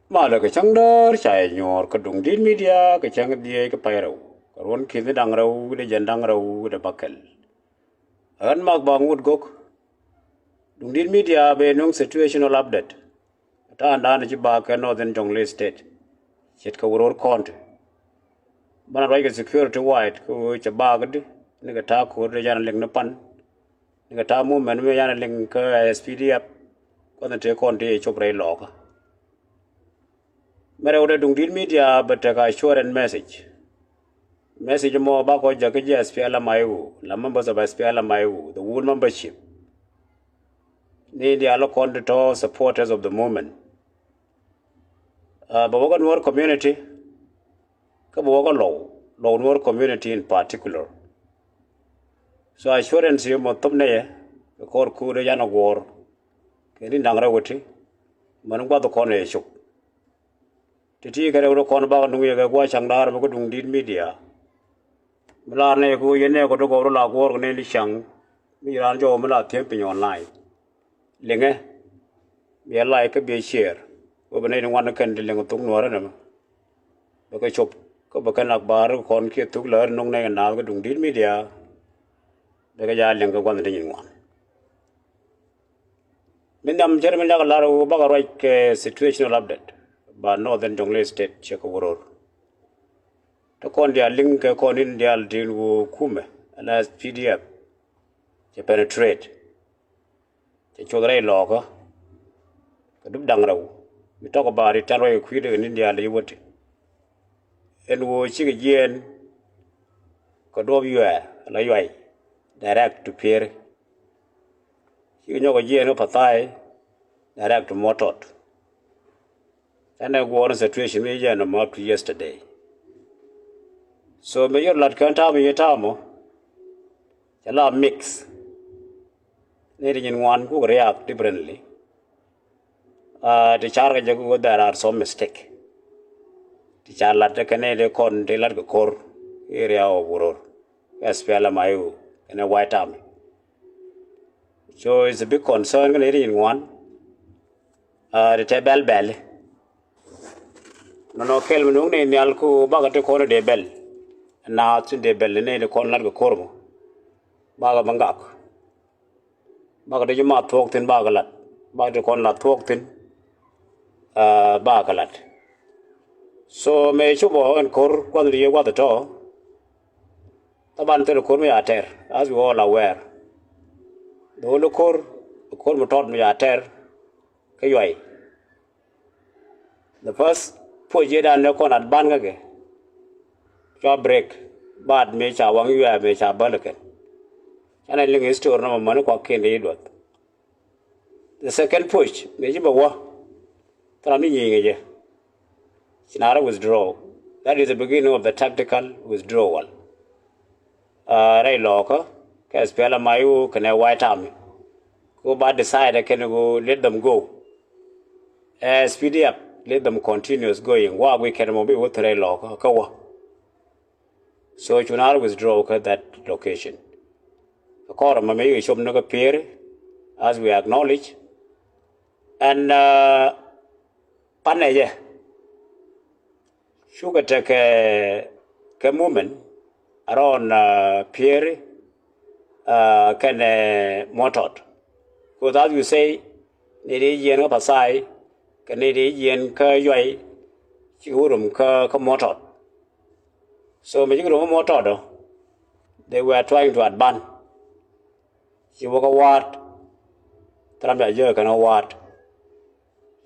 mà là cái chẳng đó chạy nhỏ cái đồng tin media cái chẳng đi cái phải rồi cái vốn khi cái đang rồi cái dân đang rồi cái bắc kel anh mặc bằng wood gok đồng tin media về nông situational update ta anh đang chỉ ba cái northern jungle state chết cái world count bana right cái security white cái chỉ ba cái đi cái ta có cái dân link nó pan cái ta mua mình với dân link cái SPDF có thể chơi con đi chụp ray log mere ode dung din media betaka assurance message mo ba ko jaga je SPL mayu la members of SPL mayu the whole membership ni the allo to supporters of the movement but we Nuer community ka bo low Nuer community in particular so assurance yo mo tumne ye ko ku re yana gor ke ni dangra woti man ko to kono ye shuk titi kare ro kon ba nu ye ga kwa changdar ba ko dung din media mala ne ko yene ko to ko la ko ne li chang mi ran jo mala them pin online lenge be like be share ko bane ni wan kan de leng tung no ra na ba ko chop ko ba kan akbar kon ke tuk lar nong ne na ko dung din media be ga ja leng ko wan de ni wan min dam jer min la ro ba ga right situational update ba northern jungle state che ko woror to kon dia link kon in dia din wo kume ala PDF che penetrate che chodre lo ko dum dang raw mi to ko bari tan way ku de in dia le wote en wo chi ge yen ko do yue la yoi direct to peer chi nyo ko yen no patai direct to motot and I war situation me yen no up to yesterday. So me yor lat kan ta me yetamo chala mix ne rin wan ku react differently the char ga go there are some mistake the char lat ka ne de kon de lat ko kor area of woror SPL mayu in a white army so it's a big concern ne rin wan the table bell no kel mu ne nyal ku ba ga te ko de bell na tin de bell ne de kon lat ko kormo ba ga bangak ba ga de ma thok tin ba ga lat ba de kon lat thok tin ba ga lat so me chu bo en kor kwan ri wa to taban te kor me ater as we all aware do lo kor mo tot me ater ke yoy the first po je dan ne kon at ban ga ke cho break bad me cha wang yu me cha balaken ana ling store no man ko ken de dot the second push me ji bawa tra mi ngi je sinara withdraw that is the beginning of the tactical withdrawal rai loko ka spela mayu kana white army go ba decide can go let them go SPDF let them continue going wa we can mo be what rai loko ka wa so you not withdraw that location. According to me, should not appear as we acknowledge. And Panaye, sugar take a movement around Pierre can motot. Because as you say, Nidi of Pasai, Canadian Kayuay, Chihurum Motot. So, they were trying to advance. She walk a ward, Tramja Jerk and a ward.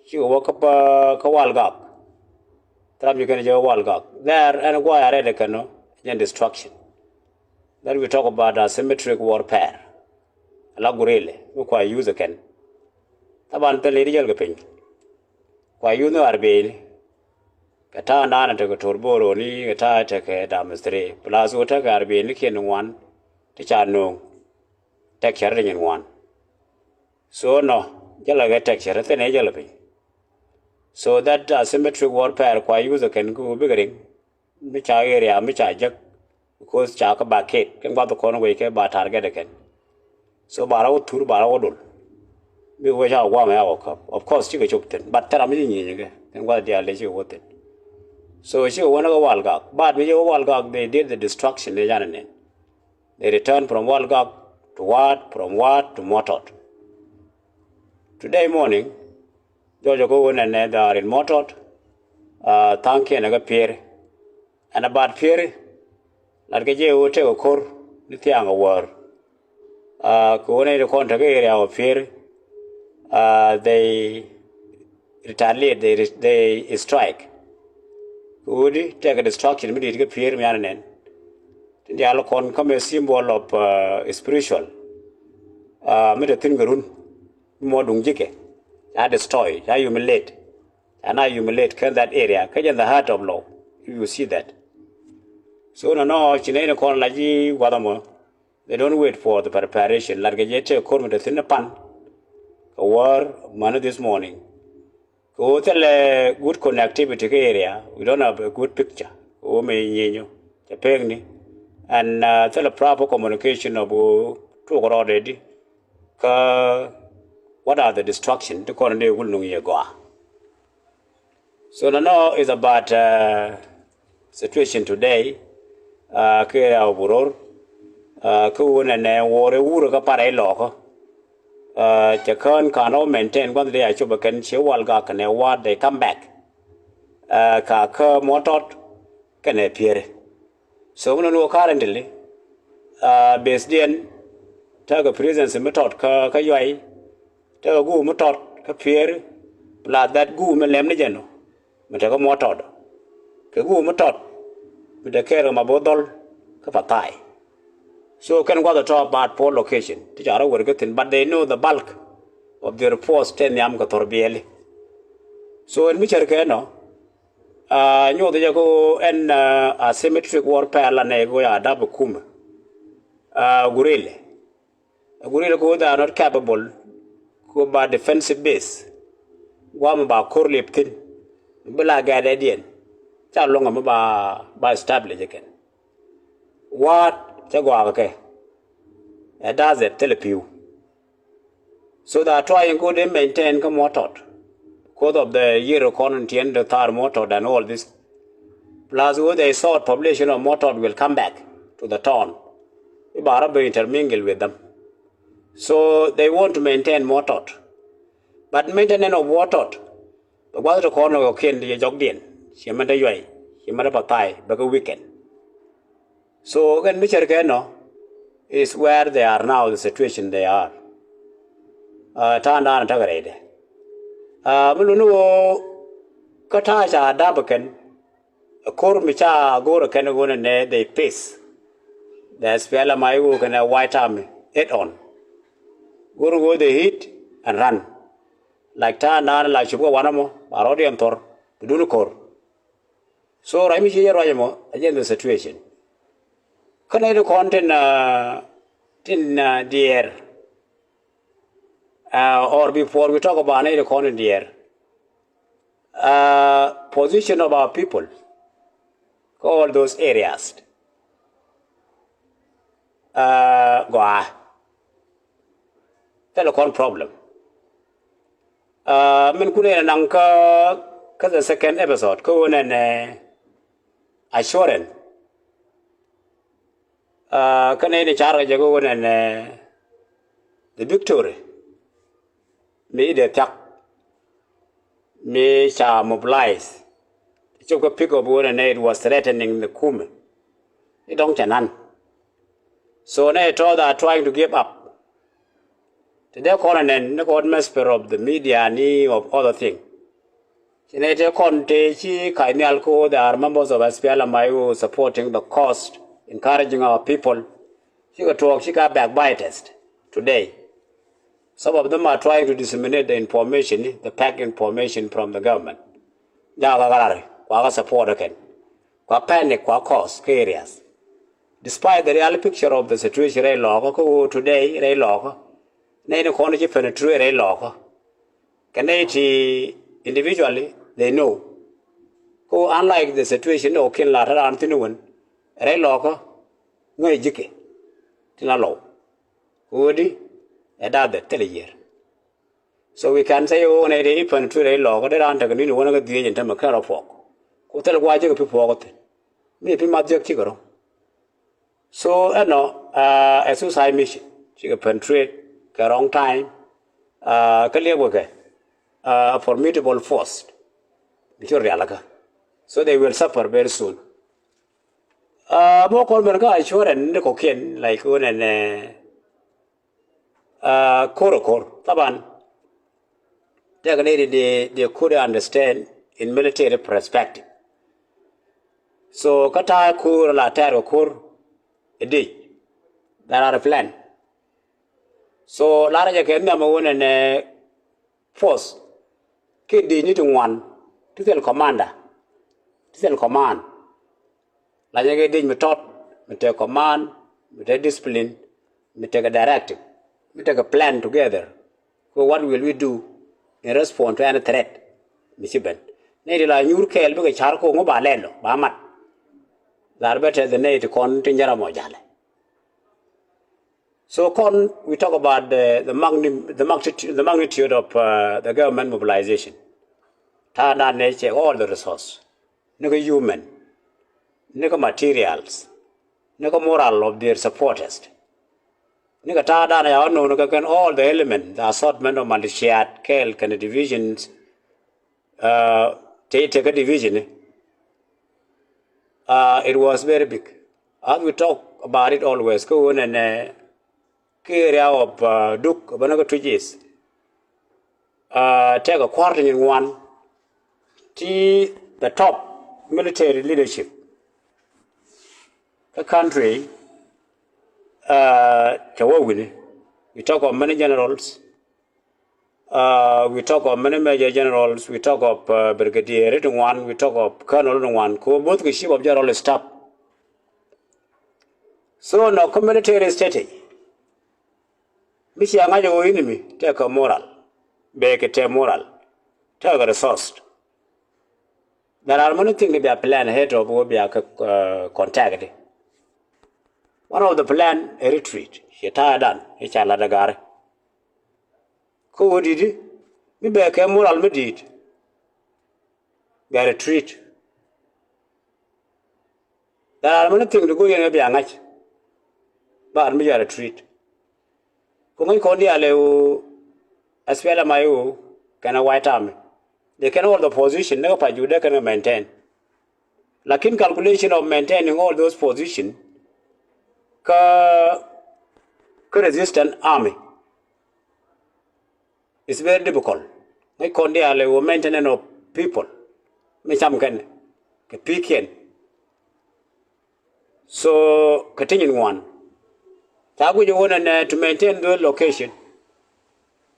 She walk up a Kawalgak, Tramja Walgak. There and why I read a canoe and destruction. Then we talk about asymmetric warfare. Lagurele, who quite use a can. Taban the lady Jelgaping. Why you know Arbane? Kata nana to Torboro ni kata take a damestre, plus what a garbi in one, the charno, take care in one. So no, Jalaga take care at an age. So that asymmetric warfare quite user can go biggering, which area, which I jack, because Chaka Backet can buy the corner wake by target again. So Barrow Tur Barrow. We wish our 1 hour cup. Of course, you get but Taramini, and what they are legit with it. So she won a Walgak. But with your Walgak, they did the destruction, they returned from Walgak to Wat, from Wat to Motot. Today morning, Georgia Gowan and they are in Motot, Tanki and a pier, and about pier, like a jay take a core, the Tianga war. Coordinate the contact area of pier, they retaliate, they strike. Would take a destruction, immediately pier, Mianen. The Alcon come a symbol of spiritual. Made a thingarun, more dungjike. I destroy, I humiliate. And I humiliate that area, in the heart of law. You see that. So, no, Chinese corn like Guadamo. They don't wait for the preparation. Like a jet, corn with a pan. A war, money this morning. Go tell a good connectivity area. We don't have a good picture. Oh, me, the and tell a proper communication of two already. What are the destruction to Cornday will know go. So now is about situation today. Kaya Buror, Kuan and war a Wuraka Parelo. Jacan cannot maintain one day I should be can show Walgak and what they come back. Kaka Motot can appear. So we know currently, based in Taga presence in Metot Kayuai, Taga Goo Metot Kapier, blood that goo Melemnigeno, Metaga Motod, Kagu Metot, with the care of my bottle, Kapatai. So can go the top about poor location, Tijara were getting, but they know the bulk of the reports 10 Yam Katorbieli. So in Michel Nyo the Jago and asymmetric warfare la nego ya double kum. Gorilla. A gorilla go they are not capable. Go by defensive base. Guam ba corliptin. Bela gadadian. Chan long by established again. What Jaguake? It does it tell you. So they are trying to maintain come what out. Because of the year of quarantine, the third motod and all this. Plus, when they saw population of motod will come back to the town. Ibara will intermingle with them. So they want to maintain motod. But maintenance of motod, the water corner of Ken the Jogdian, she made a way, she made a patai, but a weekend. So again, Michel is where they are now, the situation they are. Turn down and Tagarade. Muluno Kataja Dabakan, a Kormicha Gora Kanagon and they pace. There's Fella Mayu and a white army, head on. Go the heat and run. Like Tan, like Chuba Wanamo, Arodium Tor, the Dunukor. So Ramichi Rayamo, again the situation. Canada content in the air. Or before we talk about the content here, position of our people, all those areas. Goa. Telecom problem. Min kune nanka cause the second episode ko and assurance. Kane charge go and the victory. Me the attack. Me shall mobilize. Took a pick up one and it was threatening the Kume. They don't none. So they told are trying to give up. Today, Conan, the God master of the media and of other things. Senator Conte, Kainalco, there are members of SPLM Mayu supporting the cost, encouraging our people. She got backbiters today. Some of them are trying to disseminate the information, the pack information from the government. Kwa support again. Kwa panic, kwa cause, areas. Despite the real picture of the situation, today, Nene Konaji penetrate Canadian individually, they know. Unlike the situation of Kin Lara Antinuan, Ray Locker, no jike, Tinalo. Woody, a dad tell a year. So we can say, oh, they penetrate a log, they aren't going to one of the agent, I'm a car of walk. Who tell why you people walk it? Maybe my dear Tigro. So, no, a suicide mission. She can penetrate the wrong time, clear worker, a formidable force. So they will suffer very soon. More common guys, sure, and the cocaine, like one and Korokor, Taban. They could understand in military perspective. So, Kata Kur, Lataro Kur, a day. There are a plan. So, Lara can number one and force. Kid, they need one to tell commander, to tell command. Like I did, me taught, me take command, me take discipline, me take a directive, me take a plan together. So, what will we do in response to any threat? Mr. Ben. Nadi new care because charcoal no balelo, Bamat. That better than native contingent mojale. So, we talk about the magnitude of the government mobilization. Tada nature, all the resources. No human, no materials, no moral of their supporters. No tada na no all the elements, the assortment of militia, scale, kind divisions, take a division. It was very big. As we talk about it always, go on and area of Duke, Banaga Trees. Take a quarter in one. The top military leadership. The country, we talk of many generals. We talk of many major generals. We talk of brigadier one. We talk of colonel one. Both the chief of general staff. So no military state. Missy Angajo enemy take a moral, bake a moral, take a resource. There are many things to be a plan ahead of will be a contact. One of the plan a retreat. She tired done. He shall let a gar. Who did it? Me bake a moral me did. Be a retreat. There are many things to go in a be a match. But me a retreat. Kung kondi aleu as well as my can a white army. They can hold the position, never pa you can maintain. Like in calculation of maintaining all those positions, ka resistant army. It's very difficult. They kondi aleu maintenance of people. Me some can pekin. So continuing one. You want to maintain the location.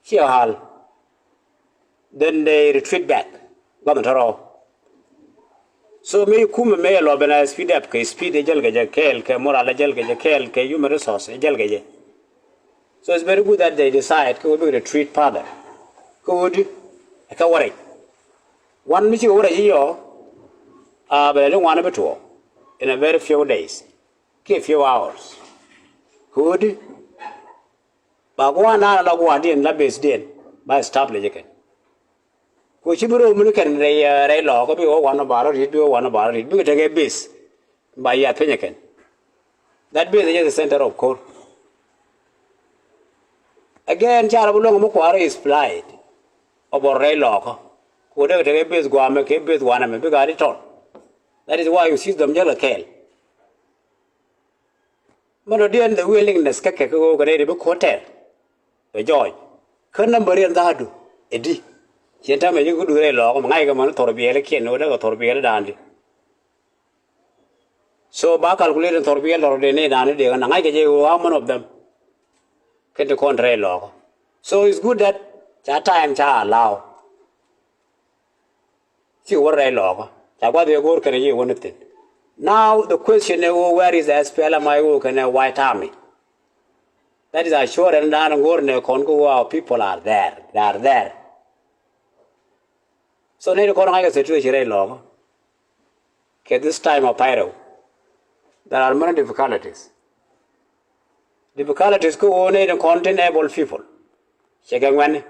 Here, hall. Then they retreat back. So me come me organize speed up, speed a jelga kel, moral jelga kel, human resource, jelga. So it's very good that they decide to retreat further. Good. I can worry. One mission over a year, but I don't want to in a very few days. Give few hours. Good. But one hour log in la base den by stop again. Which you can ray log or one about it, do one about it, because take a base by a pinican. That base is the center of core. Again, Charabulong Mokwari is plied about ray log. Whatever take a base guam, make a base one and big at it all. That is why you see them yellow kale. Monodian the willingness Kakako Grade book hotel. The joy. Canambarian Dadu, Eddie. Gentlemen, you could do a log, Magaman, Torbiel, Ken, or Torbiel Dandy. So, back calculated Torbiel or the Nade, and I get you one of them. Get the contrary log. So, it's good that time shall allow. See what I log. That's what they go can you one thing. Now the question is, where is the SPLMIO and a white army? That is assured and down and go Congo, our people are there. They are there. So need to go on a situation very long. At this time of Pyro, there are many difficulties. Difficulties go on in content-able people. Second one,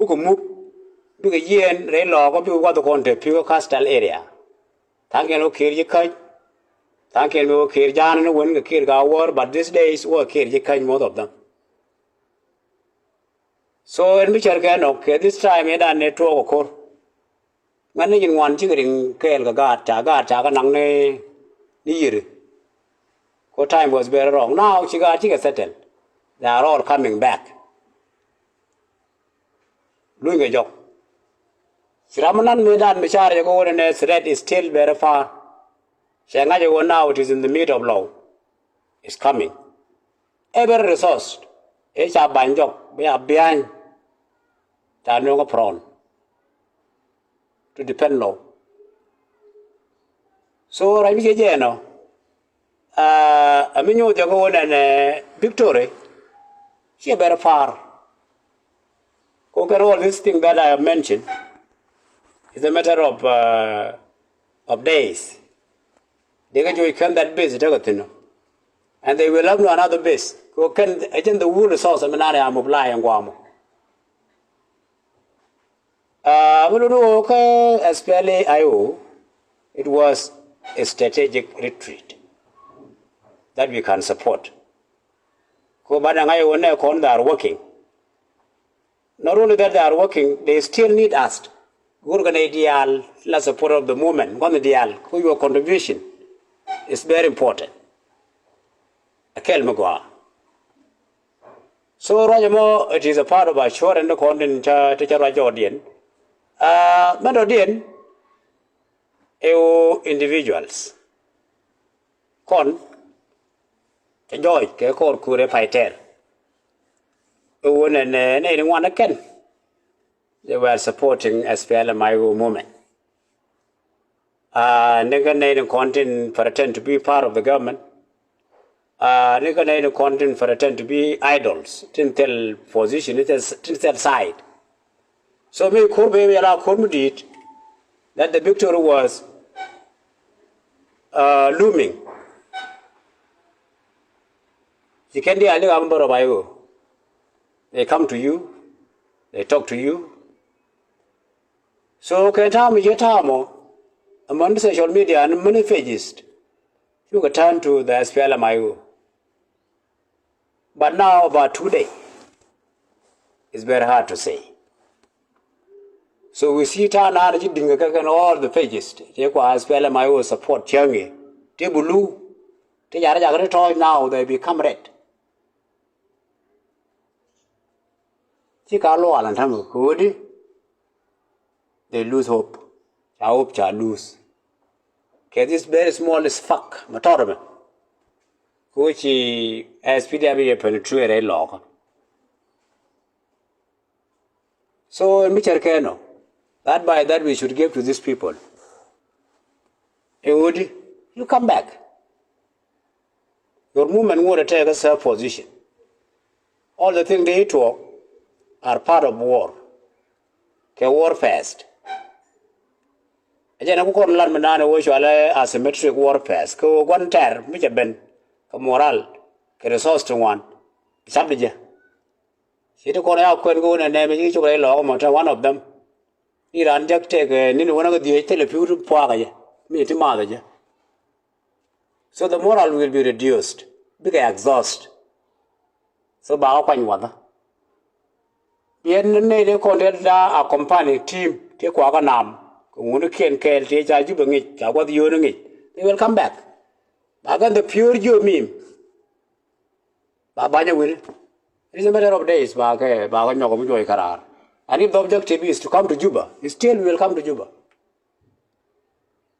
buku muk buku yen re lo ko buku wa to konte pure coastal area tangen o kir ji kai tangen o kir jan no won kir ga war but these days o kir ji kai most of them so en mi cher ga no ke this time e dan ne to ko man ni wan chi ring kel ga cha ga nang ne ni yir ko time was very wrong now chi ga settled they are all coming back doing a job Siramanan medan mechar go and threat is still very far Shanga go now it is in the middle of law is coming every resource it's a banjok we are behind that no prawn to depend law so right we no I mean you go and victory she very far conquer all these things that I have mentioned it's a matter of days they get you can that base and they will have no another base go can agent the wool resource and I am apply and guam we don't know okay especially IO it was a strategic retreat that we can support ko badang IO ne kon they are working not only that they are working they still need us good ideal la support of the movement one ideal your contribution is very important akel magwa so rajamo it is a part of our short and the content to rajodian madodian individuals con joy ke ko kure fighter one and anyone again they were supporting SPLMIO movement. Nigga content for attempt to be part of the government. Nigga content for attempt to be idols. Didn't tell position, it is tell side. So me Kurbe allow Kurmudit that the victory was looming. You can do a little of they come to you, they talk to you. So can time is your time among social media and many pages. You can turn to the SPLMIO. But now about today, it's very hard to say. So we see turn out all the pages. Take SPLMIO support Changi. Tebulu. Take now they become red. Chikalo Alantamu, Kudi. They lose hope. I hope they lose. Okay, this very small as fuck. Matorama. Which is PDB penetrate a log. So, Mr. Keno, that by that we should give to these people. Would you come back? Your movement want to take a self position. All the things they talk are part of war. Okay, war fast. Again, I'm going to learn asymmetric warfare. Ko one ter, which have been a moral, a resource to one. Sabija. She took on out go and name each of one of them. Iran just take one of the telephone power, me to mother. So the moral will be reduced, big exhaust. So, Baopan water. Yet, they content a company team, take Waganam. They will come back. Bagan the pure you meme. Babanya will. It is a matter of days. And if the objective is to come to Juba, he still will come to Juba.